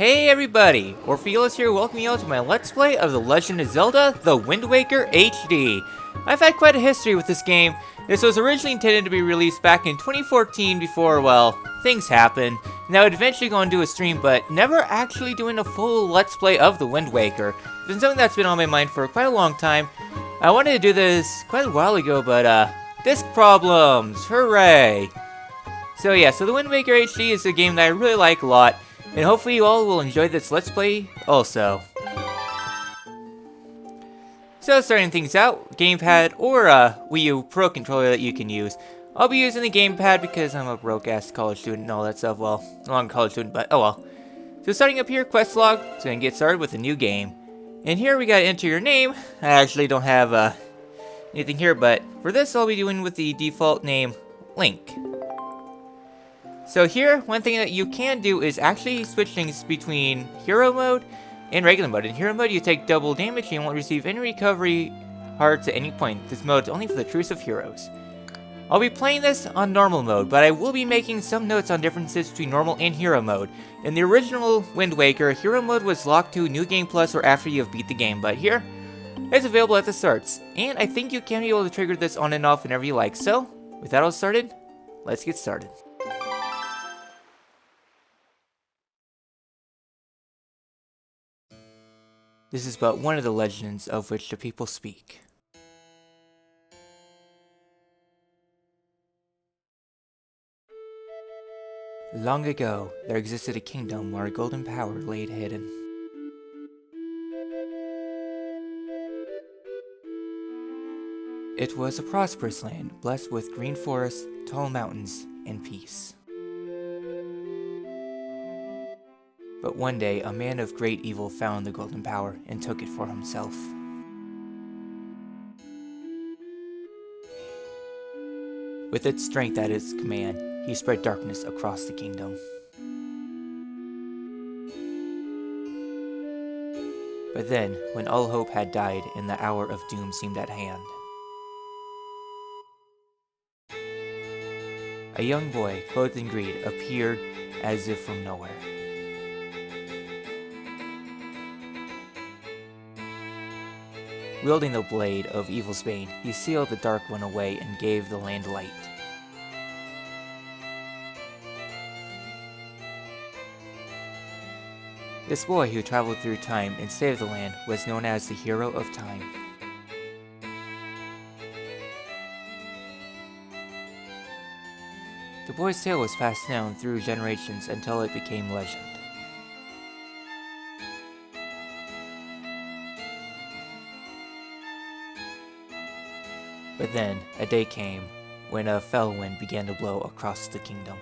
Hey everybody, Orpheolus here, welcoming you all to my Let's Play of The Legend of Zelda, The Wind Waker HD. I've had quite a history with this game. This was originally intended to be released back in 2014 before, well, things happened. And I would eventually go and do a stream, but never actually doing a full Let's Play of The Wind Waker. It's been something that's been on my mind for quite a long time. I wanted to do this quite a while ago, but disk problems, hooray! So yeah, The Wind Waker HD is a game that I really like a lot. And hopefully you all will enjoy this Let's Play also. So starting things out, gamepad or a Wii U Pro controller that you can use. I'll be using the gamepad because I'm a broke-ass college student and all that stuff. Well, not a college student, but oh well. So starting up here, quest log, so gonna get started with a new game. And here we gotta enter your name. I actually don't have anything here, but for this I'll be doing with the default name, Link. So here, one thing that you can do is actually switch things between hero mode and regular mode. In hero mode, you take double damage and you won't receive any recovery hearts at any point. This mode is only for the truest of heroes. I'll be playing this on normal mode, but I will be making some notes on differences between normal and hero mode. In the original Wind Waker, hero mode was locked to New Game Plus or after you have beat the game, but here, it's available at the starts. And I think you can be able to trigger this on and off whenever you like. So, with that all started, let's get started. This is but one of the legends of which the people speak. Long ago, there existed a kingdom where a golden power lay hidden. It was a prosperous land, blessed with green forests, tall mountains, and peace. But one day, a man of great evil found the golden power and took it for himself. With its strength at his command, he spread darkness across the kingdom. But then, when all hope had died and the hour of doom seemed at hand, a young boy, clothed in greed, appeared as if from nowhere. Wielding the blade of evil's bane, he sealed the dark one away and gave the land light. This boy who traveled through time and saved the land was known as the Hero of Time. The boy's tale was passed down through generations until it became legend. But then, a day came when a fell wind began to blow across the kingdom.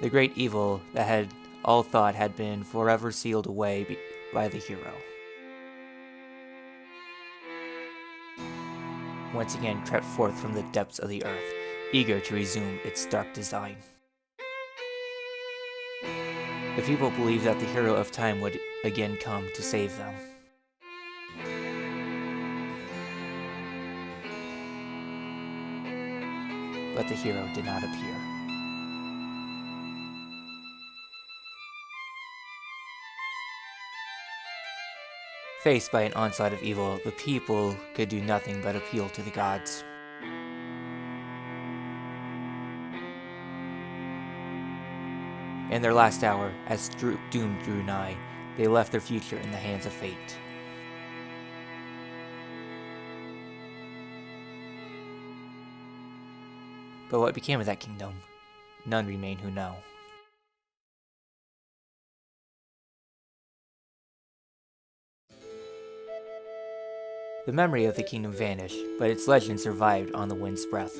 The great evil that had all thought had been forever sealed away by the hero once again crept forth from the depths of the earth, eager to resume its dark design. The people believed that the Hero of Time would again come to save them. But the hero did not appear. Faced by an onslaught of evil, the people could do nothing but appeal to the gods. In their last hour, as doom drew nigh, they left their future in the hands of fate. But what became of that kingdom? None remain who know. The memory of the kingdom vanished, but its legend survived on the wind's breath.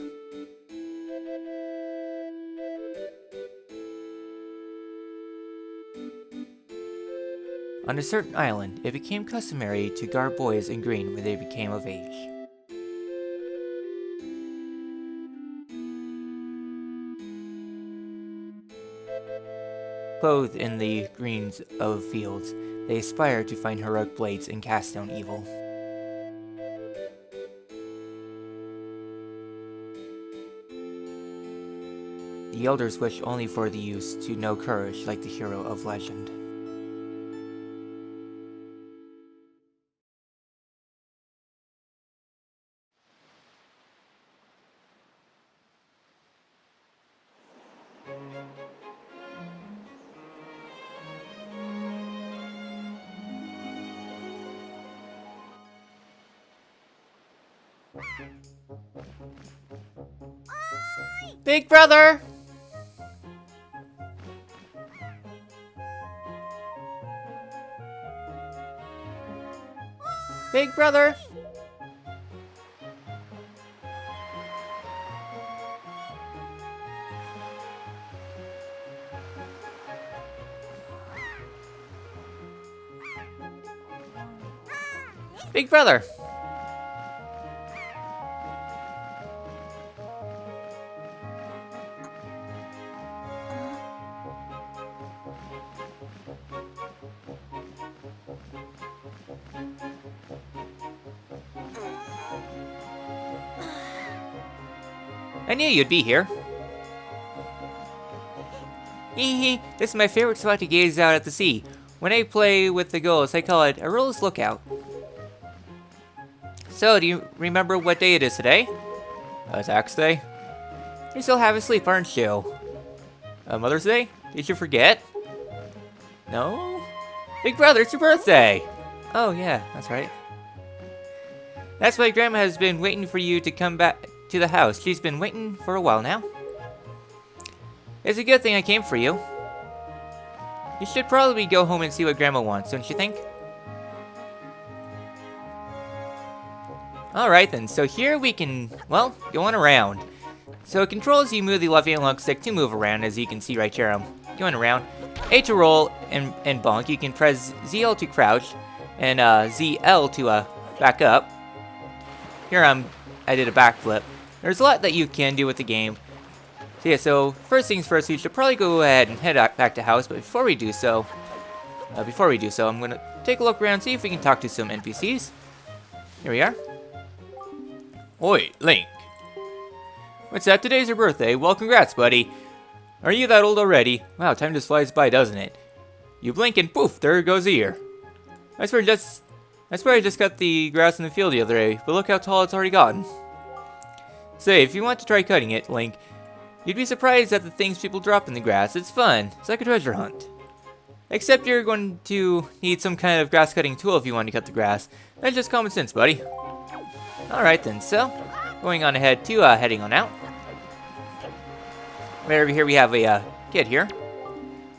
On a certain island, it became customary to guard boys in green when they became of age. Clothed in the greens of fields, they aspire to find heroic blades and cast down evil. The elders wish only for the youth to know courage like the hero of legend. Big brother! Big brother! Big brother! I knew you'd be here. Hee, this is my favorite spot to gaze out at the sea. When I play with the ghosts, I call it a Roll's Lookout. So, do you remember what day it is today? It's Axe Day. You're still half asleep, aren't you? Mother's Day? Did you forget? No? Big brother, it's your birthday! Oh yeah, that's right. That's why Grandma has been waiting for you to come back to the house. She's been waiting for a while now. It's a good thing I came for you. You should probably go home and see what Grandma wants, don't you think? Alright then, so here we can, well, go on around. So it controls you move the left analog stick to move around, as you can see right here. I'm going around. A to roll and bonk. You can press ZL to crouch and ZL to back up. Here I did a backflip. There's a lot that you can do with the game. So yeah, so first things first, we should probably go ahead and head back to house. But before we do so, I'm gonna take a look around, see if we can talk to some NPCs. Here we are. Oi, Link. What's that? Today's your birthday. Well, congrats, buddy. Are you that old already? Wow, time just flies by, doesn't it? You blink and poof, there goes a year. I swear I just cut the grass in the field the other day, but look how tall it's already gotten. Say, if you want to try cutting it, Link, you'd be surprised at the things people drop in the grass. It's fun. It's like a treasure hunt. Except you're going to need some kind of grass cutting tool if you want to cut the grass. That's just common sense, buddy. Alright then, so, going on ahead to heading on out. Right over here we have a kid here.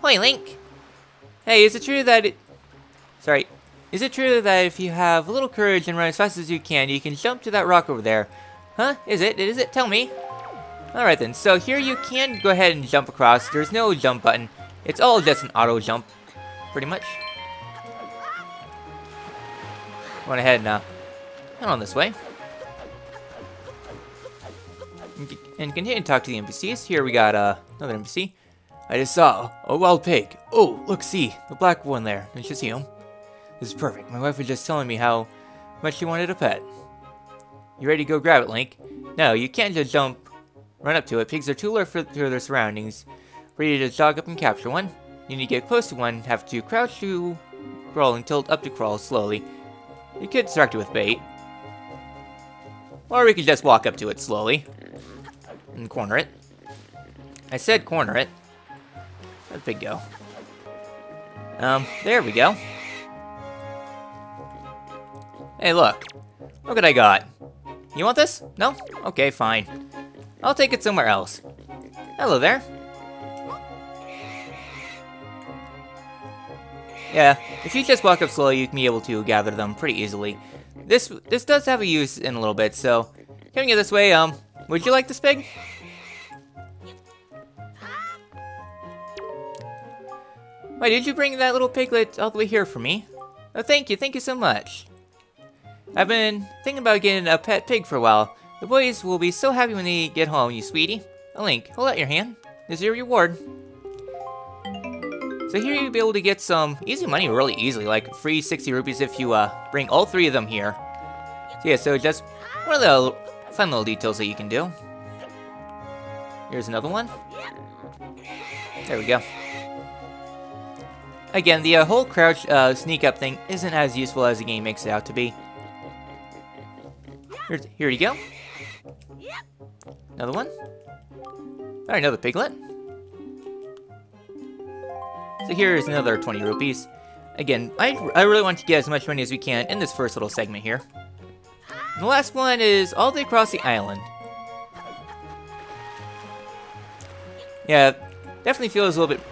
Hoi, Link! Hey, is it true that if you have a little courage and run as fast as you can jump to that rock over there? Huh? Is it? Tell me. Alright then, so here you can go ahead and jump across. There's no jump button. It's all just an auto jump, pretty much. Going ahead and head on this way. And continue to talk to the NPCs. Here we got another NPC. I just saw a wild pig. Oh, look, see, the black one there. Didn't you see him? This is perfect. My wife was just telling me how much she wanted a pet. You ready to go grab it, Link? No, you can't just run up to it. Pigs are too alert for their surroundings. For you to just jog up and capture one. You need to get close to one, have to crouch to crawl and tilt up to crawl slowly. You could distract it with bait. Or we could just walk up to it slowly. And corner it. I said corner it. Let Big go. There we go. Hey, look. Look what I got. You want this? No? Okay, fine. I'll take it somewhere else. Hello there. Yeah, if you just walk up slowly, you can be able to gather them pretty easily. This does have a use in a little bit, so coming it this way, would you like this pig? Why did you bring that little piglet all the way here for me? Oh, thank you so much. I've been thinking about getting a pet pig for a while. The boys will be so happy when they get home, you sweetie. Link, hold out your hand. This is your reward. So here you'll be able to get some easy money really easily, like free 60 rupees if you bring all 3 of them here. So yeah, so just one of the fun little details that you can do. Here's another one. There we go. Again, the whole crouch sneak up thing isn't as useful as the game makes it out to be. Here you go. Another one. Alright, another piglet. So here's another 20 rupees. Again, I really want to get as much money as we can in this first little segment here. And the last one is all the way across the island. Yeah, definitely feels a little bit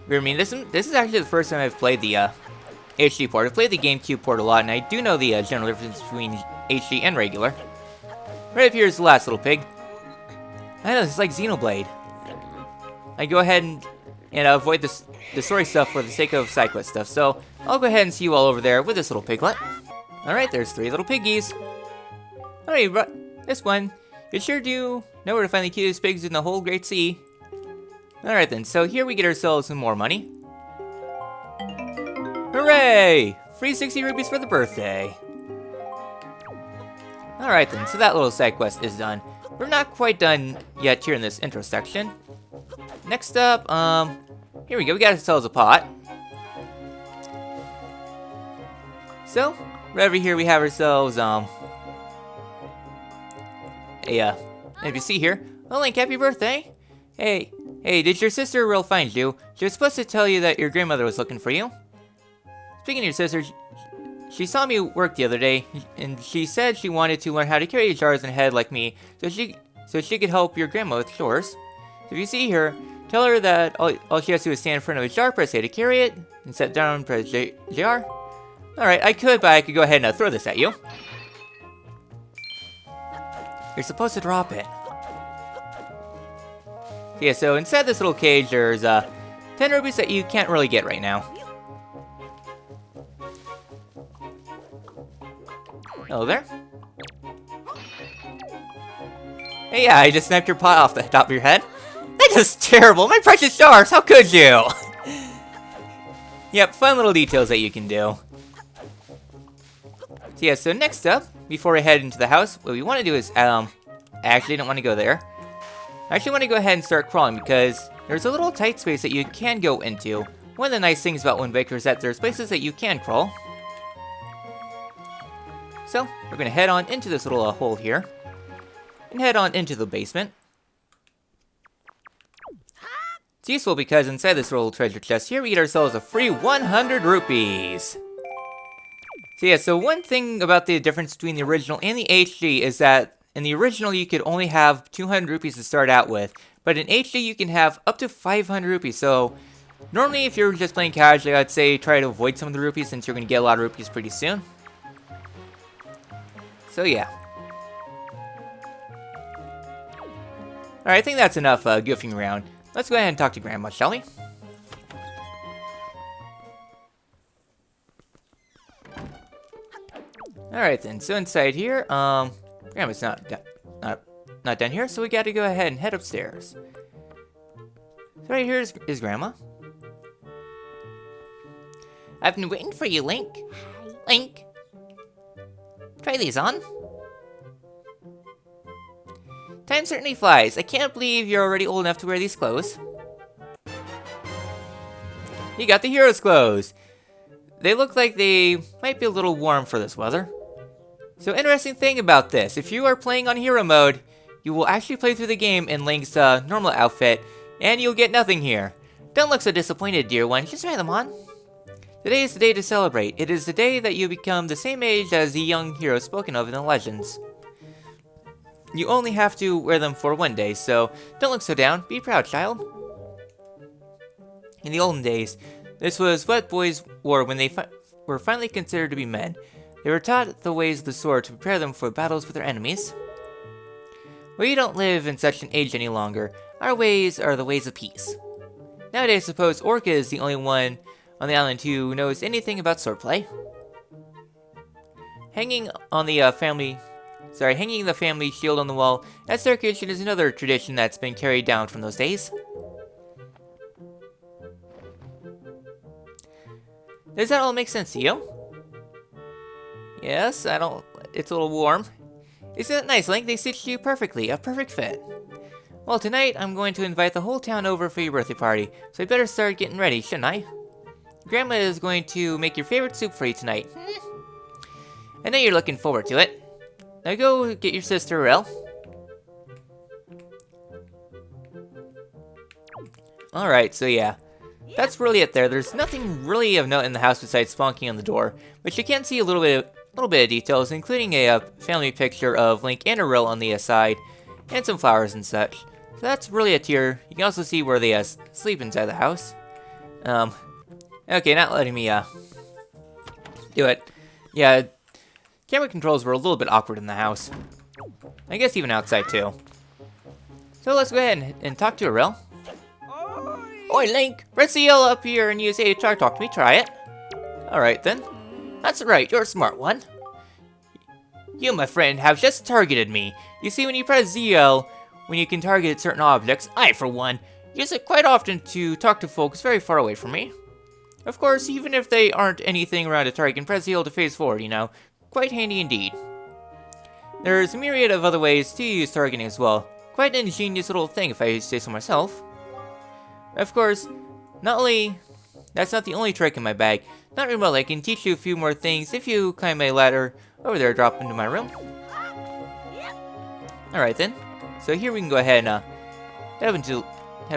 weird. I mean, this is actually the first time I've played the HD port. I've played the GameCube port a lot, and I do know the general difference between HD and regular. Right up here is the last little pig. I know, it's like Xenoblade. I go ahead and avoid the story stuff for the sake of side quest stuff, so I'll go ahead and see you all over there with this little piglet. Alright, there's 3 little piggies. Alright, this one. You sure do know where to find the cutest pigs in the whole Great Sea. Alright then, so here we get ourselves some more money. Hooray! Free 60 rupees for the birthday. Alright then, so that little side quest is done. We're not quite done yet here in this intro section. Next up, here we go, we got ourselves a pot. So, right over here we have ourselves, if you see here, oh Link, happy birthday! Hey, did your sister Rill find you? She was supposed to tell you that your grandmother was looking for you. Speaking of your sister, she saw me work the other day, and she said she wanted to learn how to carry jars in a head like me, so she could help your grandma with chores. So if you see her, tell her that all she has to do is stand in front of a jar, press A to carry it, and set down and press JR. Alright, I could go ahead and throw this at you. You're supposed to drop it. Yeah, so inside this little cage, there's 10 rupees that you can't really get right now. Hello there. Hey, yeah, I just snapped your pot off the top of your head. That's just terrible. My precious jars, how could you? Yep, fun little details that you can do. So yeah, so next up, before we head into the house, what we want to do is, I actually don't want to go there. I actually want to go ahead and start crawling because there's a little tight space that you can go into. One of the nice things about Wind Waker is that there's places that you can crawl. So, we're going to head on into this little hole here. And head on into the basement. It's useful because inside this little treasure chest here, we get ourselves a free 100 rupees. So yeah, so one thing about the difference between the original and the HD is that in the original you could only have 200 rupees to start out with. But in HD you can have up to 500 rupees. So, normally if you're just playing casually, I'd say try to avoid some of the rupees since you're going to get a lot of rupees pretty soon. So yeah. Alright, I think that's enough goofing around. Let's go ahead and talk to Grandma, shall we? Alright then, so inside here, Grandma's not down here, so we gotta go ahead and head upstairs. So right here is Grandma. I've been waiting for you, Link. Link! Try these on. Time certainly flies. I can't believe you're already old enough to wear these clothes. You got the hero's clothes. They look like they might be a little warm for this weather. So interesting thing about this, if you are playing on hero mode, you will actually play through the game in Link's normal outfit, and you'll get nothing here. Don't look so disappointed, dear one. Just try them on. Today is the day to celebrate. It is the day that you become the same age as the young hero spoken of in the legends. You only have to wear them for one day, so don't look so down. Be proud, child. In the olden days, this was what boys wore when they were finally considered to be men. They were taught the ways of the sword to prepare them for battles with their enemies. We don't live in such an age any longer. Our ways are the ways of peace. Nowadays, I suppose Orca is the only one on the island who knows anything about swordplay. Hanging the family shield on the wall at circulation is another tradition that's been carried down from those days. Does that all make sense to you? Yes, it's a little warm. Isn't it nice, Link? They stitched you perfectly, a perfect fit. Well, tonight I'm going to invite the whole town over for your birthday party, so I better start getting ready, shouldn't I? Grandma is going to make your favorite soup for you tonight. I know you're looking forward to it. Now go get your sister, Rel. Alright, so yeah. That's really it there. There's nothing really of note in the house besides Spunky on the door, but you can see a little bit of details, including a family picture of Link and Rel on the side, and some flowers and such. So that's really it here. You can also see where they sleep inside the house. Okay, not letting me do it. Yeah, camera controls were a little bit awkward in the house. I guess even outside too. So let's go ahead and talk to Rel. Oi, Link! Press the L up here and use A to try to talk to me. Try it. Alright then. That's right, you're a smart one. You, my friend, have just targeted me. You see, when you press ZL, when you can target certain objects, I, for one, use it quite often to talk to folks very far away from me. Of course, even if they aren't anything around a target, you can press ZL to face forward, you know. Quite handy indeed. There's a myriad of other ways to use targeting as well. Quite an ingenious little thing, if I say so myself. Of course, that's not the only trick in my bag. Not remotely, I can teach you a few more things if you climb a ladder over there, drop into my room. Alright then. So here we can go ahead and head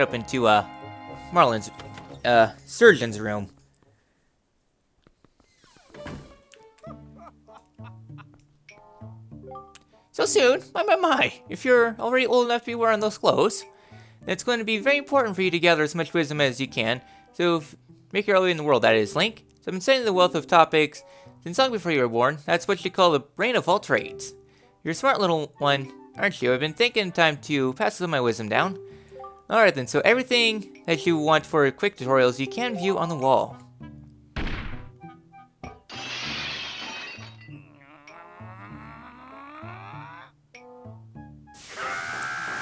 up into Marlin's surgeon's room. So soon? My. If you're already old enough to be wearing those clothes, it's going to be very important for you to gather as much wisdom as you can. So make your way in the world, that is, Link. So I've been studying the wealth of topics since long before you were born. That's what you call the brain of all trades. You're a smart little one, aren't you? I've been thinking time to pass some of my wisdom down. Alright then, so everything that you want for quick tutorials you can view on the wall.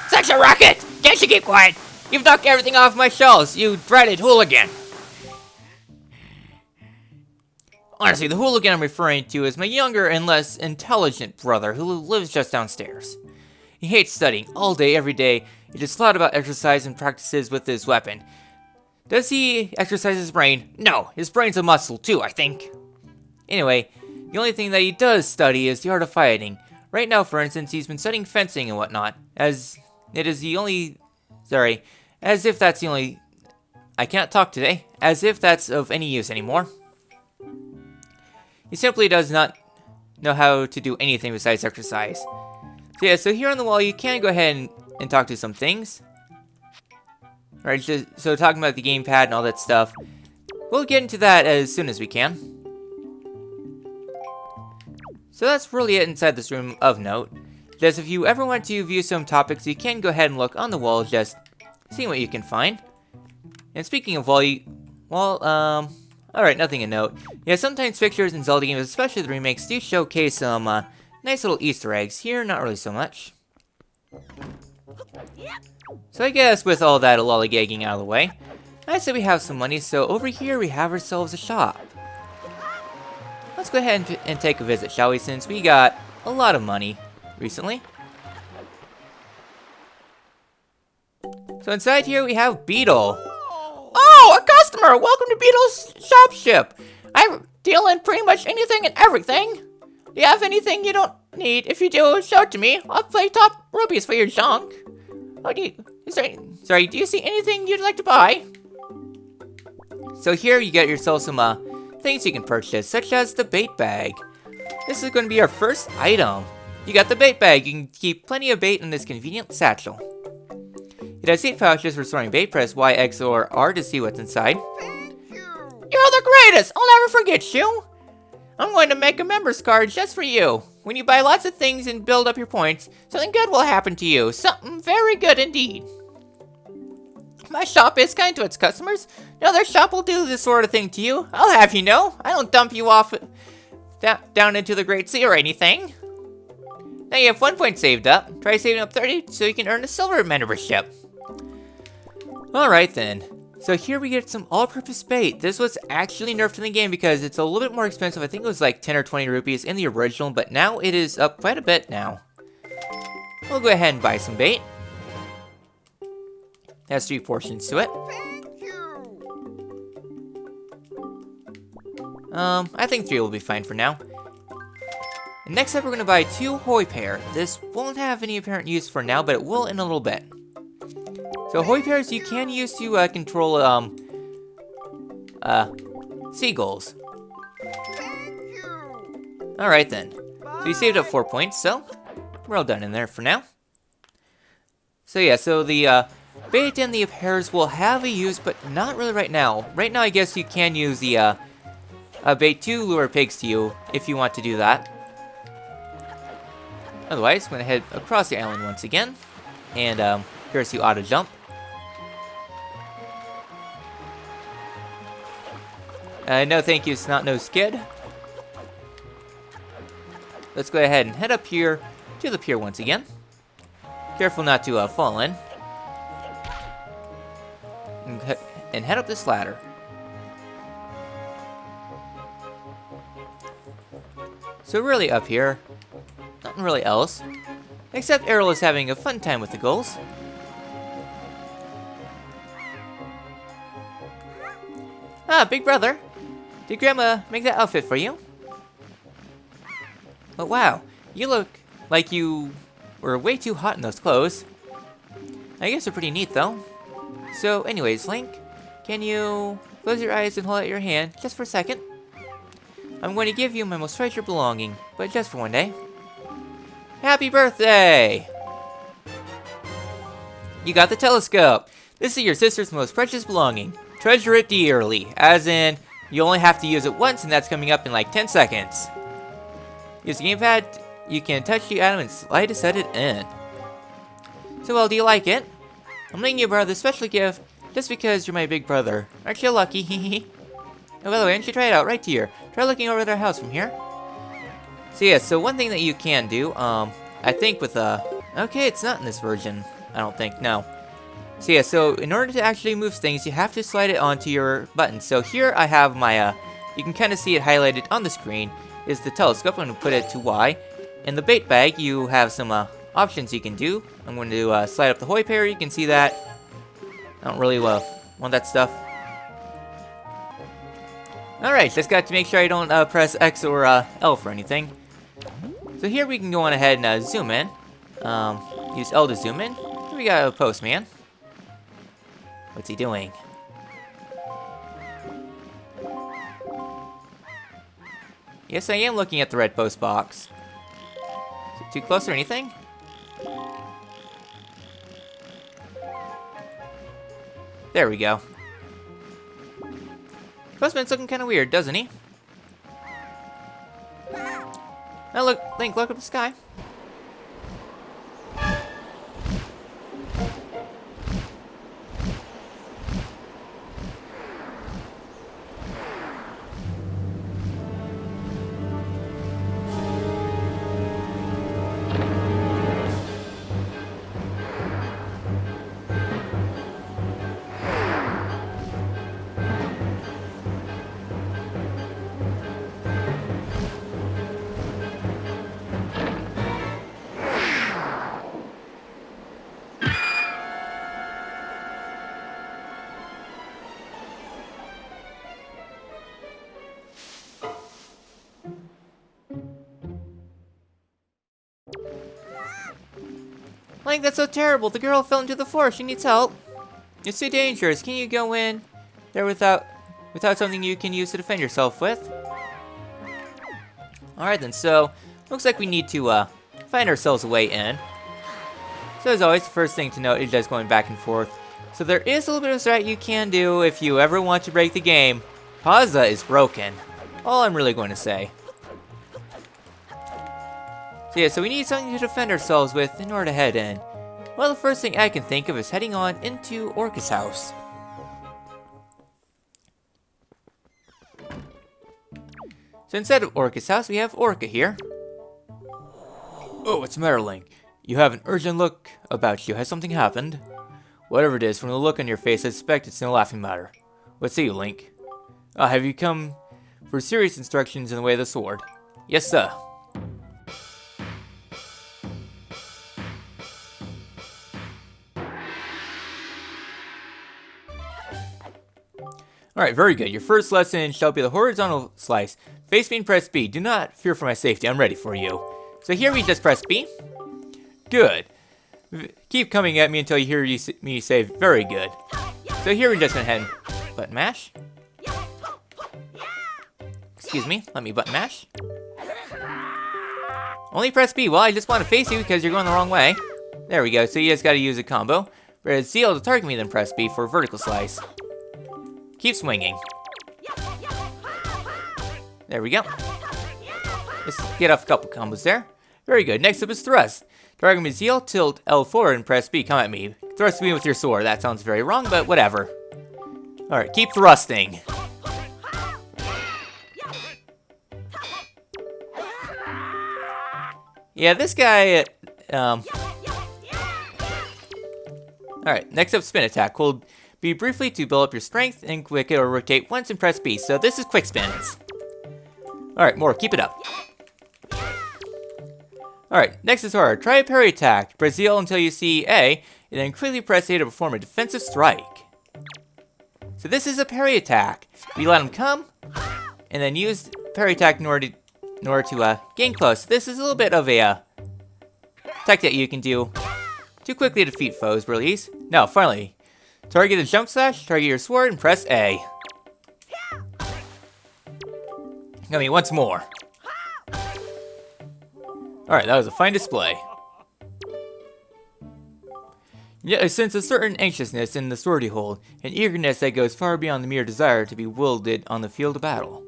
Such a rocket! Can't you keep quiet? You've knocked everything off my shelves, you dreaded hooligan! Honestly, the hooligan I'm referring to is my younger and less intelligent brother who lives just downstairs. He hates studying all day, every day. He just thought about exercise and practices with his weapon. Does he exercise his brain? No, his brain's a muscle too, I think. Anyway, the only thing that he does study is the art of fighting. Right now, for instance, he's been studying fencing and whatnot, as if that's the only... I can't talk today. As if that's of any use anymore. He simply does not know how to do anything besides exercise. So yeah, so here on the wall you can go ahead and talk to some things. Alright, so talking about the gamepad and all that stuff. We'll get into that as soon as we can. So that's really it inside this room of note. Just if you ever want to view some topics, you can go ahead and look on the wall, just seeing what you can find. And speaking of wall, alright, nothing to note. Yeah, sometimes pictures in Zelda games, especially the remakes, do showcase some nice little Easter eggs. Here, not really so much. So I guess with all that lollygagging out of the way, I said we have some money, so over here we have ourselves a shop. Let's go ahead and take a visit, shall we, since we got a lot of money recently. So inside here we have Beetle. Oh, a customer! Welcome to Beetle's shop. I deal in pretty much anything and everything. Do you have anything you don't need? If you do, show it to me. I'll play top rupees for your junk. Oh, do you see anything you'd like to buy? So here you get yourself some things you can purchase, such as the bait bag. This is going to be our first item. You got the bait bag. You can keep plenty of bait in this convenient satchel. It has 8 pouches for storing bait. Press Y, X, or R to see what's inside. You're the greatest! I'll never forget you! I'm going to make a member's card just for you. When you buy lots of things and build up your points, something good will happen to you. Something very good indeed. My shop is kind to its customers. No other shop will do this sort of thing to you. I'll have you know. I don't dump you off down into the Great Sea or anything. Now you have 1 point saved up. Try saving up 30 so you can earn a silver membership. Alright then. So here we get some all-purpose bait. This was actually nerfed in the game because it's a little bit more expensive. I think it was like 10 or 20 rupees in the original, but now it is up quite a bit now. We'll go ahead and buy some bait. Has 3 portions to it. I think 3 will be fine for now. And next up, we're gonna buy 2 Hoi Pear. This won't have any apparent use for now, but it will in a little bit. So Hoi Pears you can use to control seagulls. Alright then. So you saved up 4 points, so we're all done in there for now. So yeah, so the bait and the pears will have a use, but not really right now. Right now I guess you can use the bait to lure pigs to you if you want to do that. Otherwise, I'm going to head across the island once again. And here's the auto jump. No thank you, Snot Nose Skid. Let's go ahead and head up here to the pier once again. Careful not to fall in. And head up this ladder. So really up here, nothing really else. Except Errol is having a fun time with the gulls. Ah, big brother. Did Grandma make that outfit for you? But wow, you look like you were way too hot in those clothes. I guess they're pretty neat though. So anyways, Link, can you close your eyes and hold out your hand just for a second? I'm going to give you my most treasured belonging, but just for one day. Happy birthday! You got the telescope. This is your sister's most precious belonging. Treasure it dearly, as in, you only have to use it once and that's coming up in like 10 seconds. Use the gamepad, you can touch the item and slide to set it in. So well, do you like it? I'm letting you borrow this special gift just because you're my big brother. Aren't you lucky? Oh, by the way, why don't you try it out right here? Try looking over their house from here. So yeah, so one thing that you can do, I think with okay, it's not in this version. I don't think, no. So yeah, so in order to actually move things, you have to slide it onto your button. So here I have my, you can kind of see it highlighted on the screen, is the telescope. I'm going to put it to Y. In the bait bag, you have some options you can do. I'm going to slide up the Hoi Pear, you can see that. I don't really want that stuff. Alright, just got to make sure I don't press X or L for anything. So here we can go on ahead and zoom in. Use L to zoom in. Here we got a postman. What's he doing? Yes, I am looking at the red post box. Is it too close or anything? There we go. Postman's looking kind of weird, doesn't he? Now look, Link, look up the sky. Link, that's so terrible. The girl fell into the forest. She needs help. It's too dangerous. Can you go in there without something you can use to defend yourself with? Alright then, so looks like we need to find ourselves a way in. So as always, the first thing to note is just going back and forth. So there is a little bit of strat you can do if you ever want to break the game. Pazza is broken. All I'm really going to say. So yeah, so we need something to defend ourselves with in order to head in. Well, the first thing I can think of is heading on into Orca's house. So instead of Orca's house, we have Orca here. Oh, what's the matter, Link? You have an urgent look about you. Has something happened? Whatever it is, from the look on your face, I suspect it's no laughing matter. What say you, Link? Have you come for serious instructions in the way of the sword? Yes, sir. Alright, very good. Your first lesson shall be the horizontal slice. Face me and press B. Do not fear for my safety. I'm ready for you. So here we just press B. Good. Keep coming at me until you hear me say very good. So here we just went ahead and button mash. Excuse me, let me button mash. Only press B. Well, I just want to face you because you're going the wrong way. There we go. So you just got to use a combo. Press ZL to target me, then press B for vertical slice. Keep swinging. There we go. Let's get off a couple combos there. Very good. Next up is thrust. Target me ZL, tilt L forward, and press B. Come at me. Thrust me with your sword. That sounds very wrong, but whatever. Alright, keep thrusting. Yeah, this guy, Alright, next up, spin attack. Hold B briefly to build up your strength, and quick or rotate once and press B. So this is quick spins. Alright, more, keep it up. Alright, next is hard. Try a parry attack. Press ZL until you see A, and then quickly press A to perform a defensive strike. So this is a parry attack. You let him come, and then use parry attack in order to gain close. This is a little bit of a attack that you can do to quickly defeat foes, release. Now, finally, target a jump slash, target your sword, and press A. I mean, once more. Alright, that was a fine display. Yet I sense a certain anxiousness in the sword you hold, an eagerness that goes far beyond the mere desire to be wielded on the field of battle.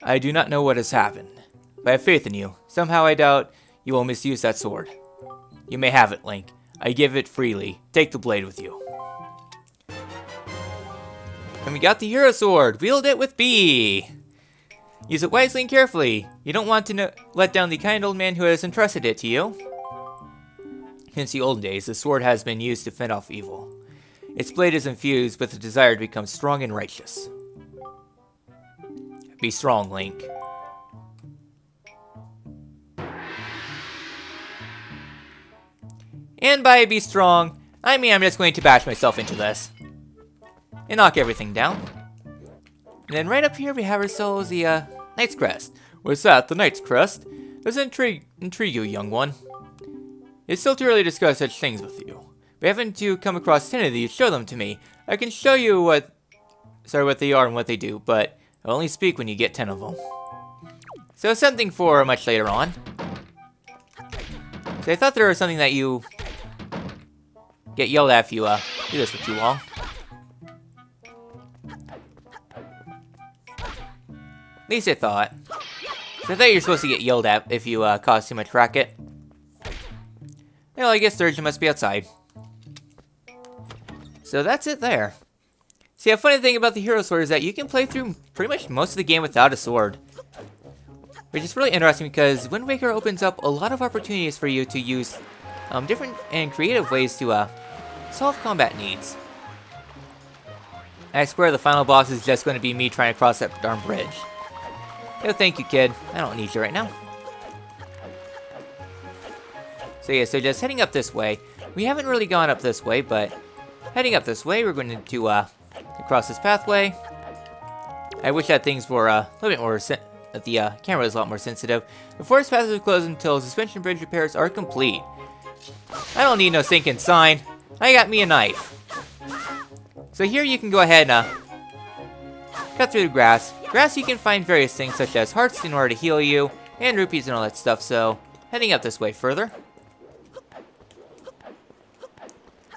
I do not know what has happened, but I have faith in you. Somehow I doubt you will misuse that sword. You may have it, Link. I give it freely. Take the blade with you. And we got the hero sword. Wield it with B. Use it wisely and carefully. You don't want to let down the kind old man who has entrusted it to you. Since the olden days, the sword has been used to fend off evil. Its blade is infused with the desire to become strong and righteous. Be strong, Link. And by be strong, I mean I'm just going to bash myself into this. And knock everything down. And then right up here we have ourselves the Knight's Crest. What's that, the Knight's Crest? Does it intrigue you, young one? It's still too early to discuss such things with you. But haven't you come across 10 of these, show them to me. I can show you what they are and what they do, but I'll only speak when you get 10 of them. So something for much later on. So I thought there was something that you get yelled at if you do this for too long. At least I thought. So I thought you were supposed to get yelled at if you cause too much racket. Well, I guess Sturgeon must be outside. So that's it there. See, a funny thing about the hero sword is that you can play through pretty much most of the game without a sword. Which is really interesting because Wind Waker opens up a lot of opportunities for you to use different and creative ways to solve combat needs. I swear the final boss is just going to be me trying to cross that darn bridge. No, thank you, kid. I don't need you right now. So yeah, so just heading up this way. We haven't really gone up this way, but heading up this way, we're going to cross this pathway. I wish that things were a little bit more, that the camera is a lot more sensitive. The forest path is closed until suspension bridge repairs are complete. I don't need no sinking sign. I got me a knife. So here you can go ahead and cut through the grass. Grass you can find various things such as hearts in order to heal you, and rupees and all that stuff, so heading up this way further.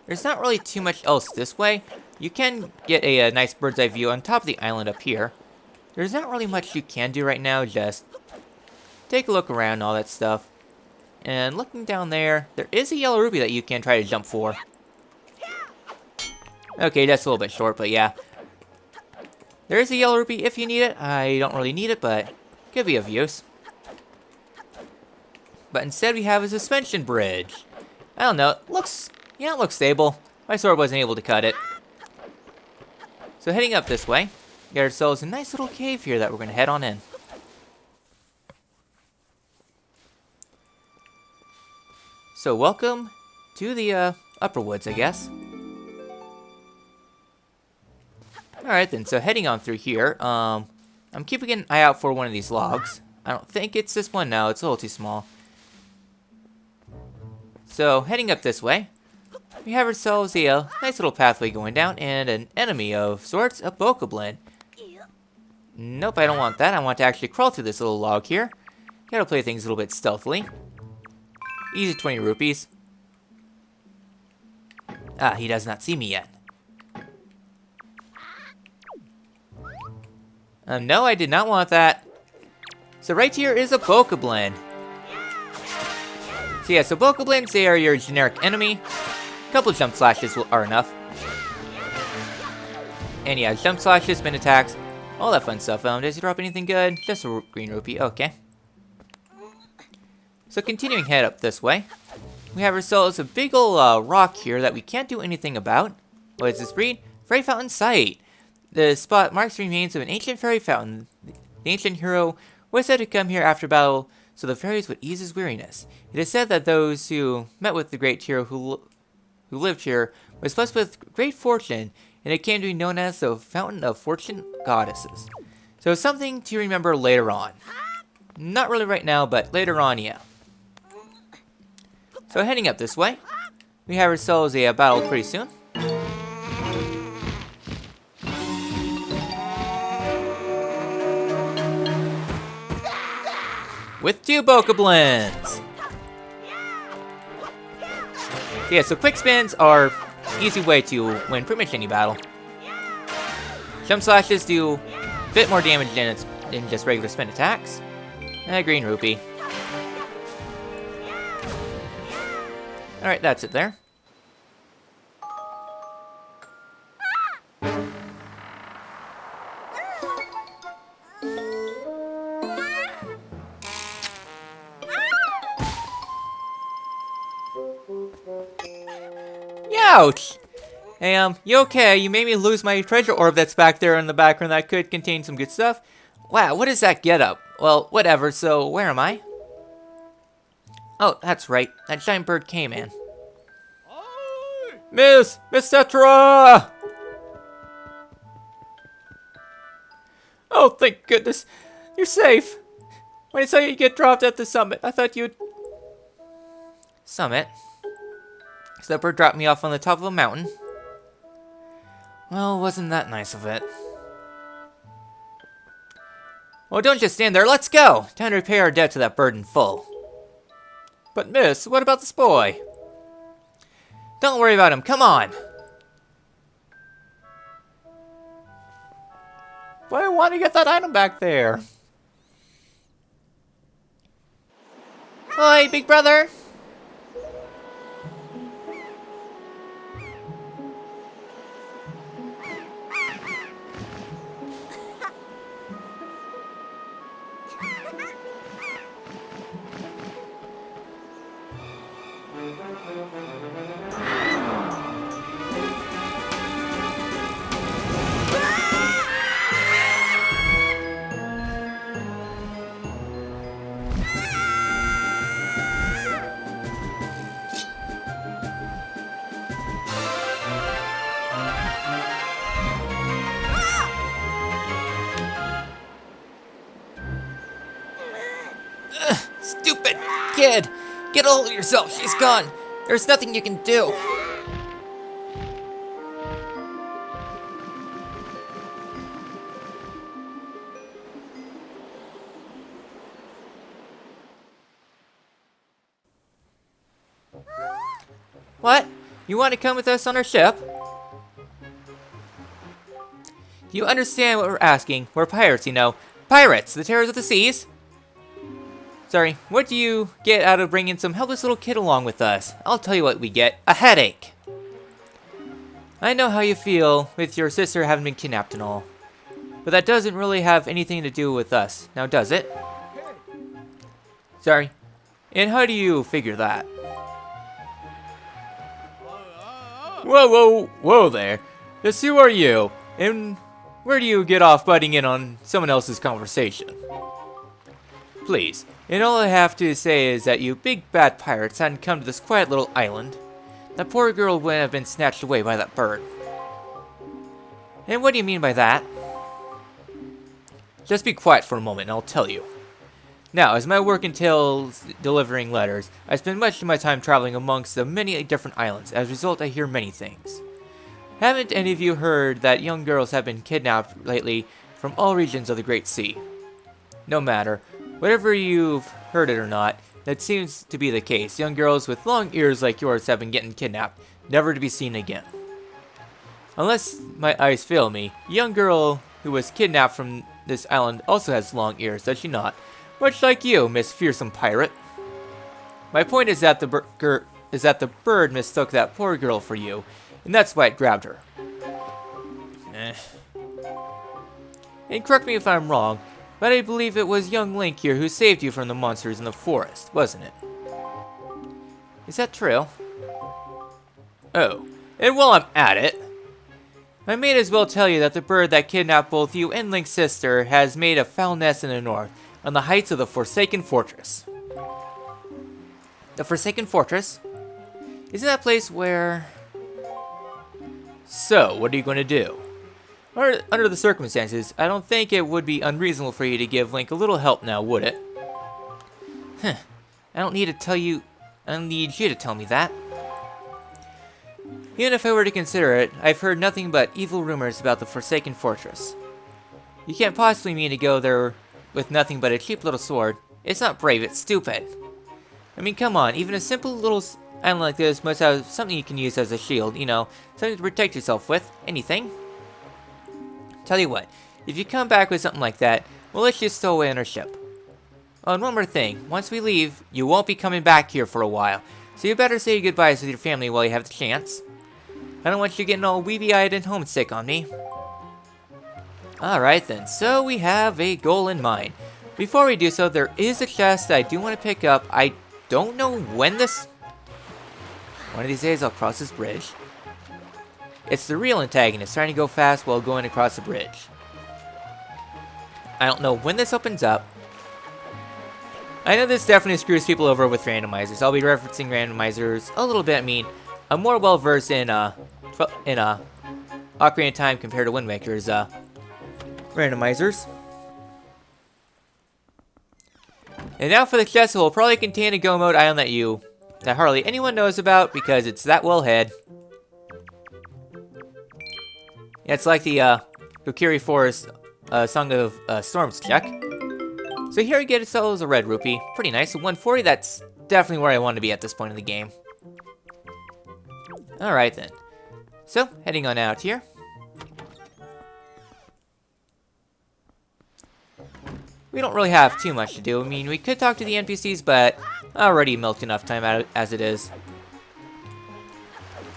There's not really too much else this way. You can get a nice bird's eye view on top of the island up here. There's not really much you can do right now, just take a look around and all that stuff. And looking down there, there is a yellow rupee that you can try to jump for. Okay, that's a little bit short, but yeah. There is a yellow rupee if you need it. I don't really need it, but could be of use. But instead we have a suspension bridge. I don't know, it looks stable. My sword wasn't able to cut it. So heading up this way, we got ourselves a nice little cave here that we're going to head on in. So welcome to the upper woods, I guess. Alright then, so heading on through here, I'm keeping an eye out for one of these logs. I don't think it's this one now, it's a little too small. So, heading up this way, we have ourselves a nice little pathway going down, and an enemy of sorts, a bokoblin. Nope, I don't want that. I want to actually crawl through this little log here. Gotta play things a little bit stealthily. Easy 20 rupees. Ah, he does not see me yet. No, I did not want that. So right here is a bokoblin. So yeah, so bokoblins, they are your generic enemy. A couple jump slashes are enough. And yeah, jump slashes, spin attacks, all that fun stuff. Does he drop anything good? Just a green rupee, okay. So continuing head up this way, we have ourselves a big ol' rock here that we can't do anything about. What is this breed? Fairy Fountain Site. The spot marks the remains of an ancient fairy fountain. The ancient hero was said to come here after battle so the fairies would ease his weariness. It is said that those who met with the great hero who lived here was blessed with great fortune, and it came to be known as the Fountain of Fortune Goddesses. So something to remember later on. Not really right now, but later on, yeah. So heading up this way, we have ourselves a battle pretty soon. With 2 bokoblins. Yeah, so quick spins are easy way to win pretty much any battle. Jump slashes do a bit more damage than just regular spin attacks. And a green rupee. Alright, that's it there. Ouch! Hey, you okay? You made me lose my treasure orb that's back there in the background that could contain some good stuff. Wow, what is that getup? Well, whatever, so where am I? Oh, that's right. That giant bird came in. Miss Tetra! Oh, thank goodness. You're safe. When I saw you get dropped at the summit, I thought you'd... Summit? So that bird dropped me off on the top of a mountain. Well, wasn't that nice of it. Well, don't just stand there. Let's go! Time to repay our debt to that bird in full. But miss, what about this boy? Don't worry about him. Come on! But I want to get that item back there. Hi, big brother! Stupid kid! Get a hold of yourself, she's gone! There's nothing you can do! What? You want to come with us on our ship? Do you understand what we're asking? We're pirates, you know. Pirates, the terrors of the seas. Sorry, what do you get out of bringing some helpless little kid along with us? I'll tell you what we get. A headache. I know how you feel with your sister having been kidnapped and all. But that doesn't really have anything to do with us. Now, does it? Sorry. And how do you figure that? Whoa there. Just who are you? And where do you get off butting in on someone else's conversation? Please. And all I have to say is that you big bad pirates hadn't come to this quiet little island. That poor girl would have been snatched away by that bird. And what do you mean by that? Just be quiet for a moment and I'll tell you. Now, as my work entails delivering letters, I spend much of my time traveling amongst the many different islands. As a result, I hear many things. Haven't any of you heard that young girls have been kidnapped lately from all regions of the Great Sea? No matter, whether you've heard it or not, that seems to be the case. Young girls with long ears like yours have been getting kidnapped, never to be seen again. Unless my eyes fail me, a young girl who was kidnapped from this island also has long ears, does she not? Much like you, Miss Fearsome Pirate. My point is that the bird mistook that poor girl for you, and that's why it grabbed her. And correct me if I'm wrong, but I believe it was young Link here who saved you from the monsters in the forest, wasn't it? Is that true? Oh, and while I'm at it, I may as well tell you that the bird that kidnapped both you and Link's sister has made a foul nest in the north, on the heights of the Forsaken Fortress. The Forsaken Fortress? Isn't that place where... So, what are you going to do? Under the circumstances, I don't think it would be unreasonable for you to give Link a little help now, would it? I don't need you to tell me that. Even if I were to consider it, I've heard nothing but evil rumors about the Forsaken Fortress. You can't possibly mean to go there with nothing but a cheap little sword. It's not brave, it's stupid. I mean, come on, even a simple little island like this must have something you can use as a shield, you know, something to protect yourself with, anything. Tell you what, if you come back with something like that, we'll let you stow away on our ship. Oh, and one more thing, once we leave, you won't be coming back here for a while, so you better say your goodbyes with your family while you have the chance. I don't want you getting all weepy-eyed and homesick on me. Alright then, so we have a goal in mind. Before we do so, there is a chest that I do want to pick up. I don't know when this... One of these days I'll cross this bridge. It's the real antagonist trying to go fast while going across the bridge. I don't know when this opens up. I know this definitely screws people over with randomizers. I'll be referencing randomizers a little bit. I mean, I'm more well versed in Ocarina of Time compared to Wind Waker's randomizers. And now for the chest, it will probably contain a go mode island that hardly anyone knows about because it's that well hid. Yeah, it's like the Kokiri Forest Song of Storms check. So here we get ourselves a red rupee. Pretty nice. A 140, that's definitely where I want to be at this point in the game. Alright then. So, heading on out here. We don't really have too much to do. I mean, we could talk to the NPCs, but I already milked enough time out as it is.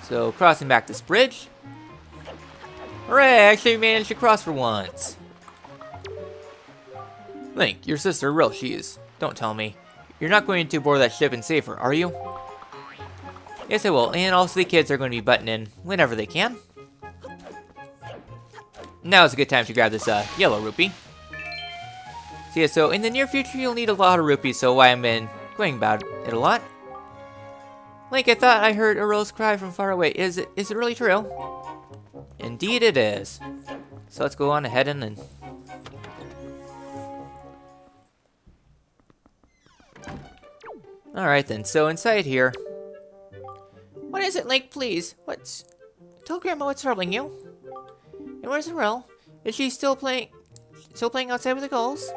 So, crossing back this bridge. Hooray, I actually managed to cross for once. Link, your sister, real she is. Don't tell me. You're not going to board that ship and save her, are you? Yes, I will. And also the kids are going to be butting in whenever they can. Now is a good time to grab this yellow rupee. So yeah, so in the near future you'll need a lot of rupees, so why I've been going about it a lot. Link, I thought I heard a rose cry from far away. Is it really true? Indeed it is. So let's go on ahead and... Alright then, so inside here... What is it, Link, please? Tell Grandma what's troubling you. And where's Aurel? Is she still playing outside with the gulls?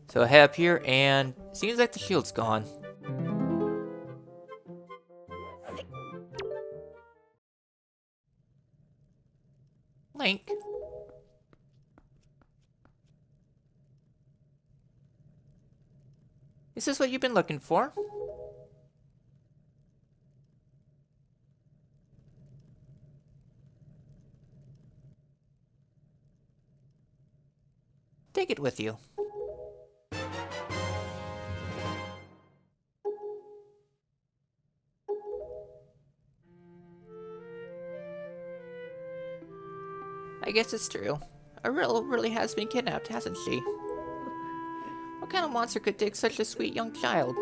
So I head up here, and seems like the shield's gone. Link? Is this what you've been looking for? Take it with you. I guess it's true. Aurel really has been kidnapped, hasn't she? What kind of monster could take such a sweet young child?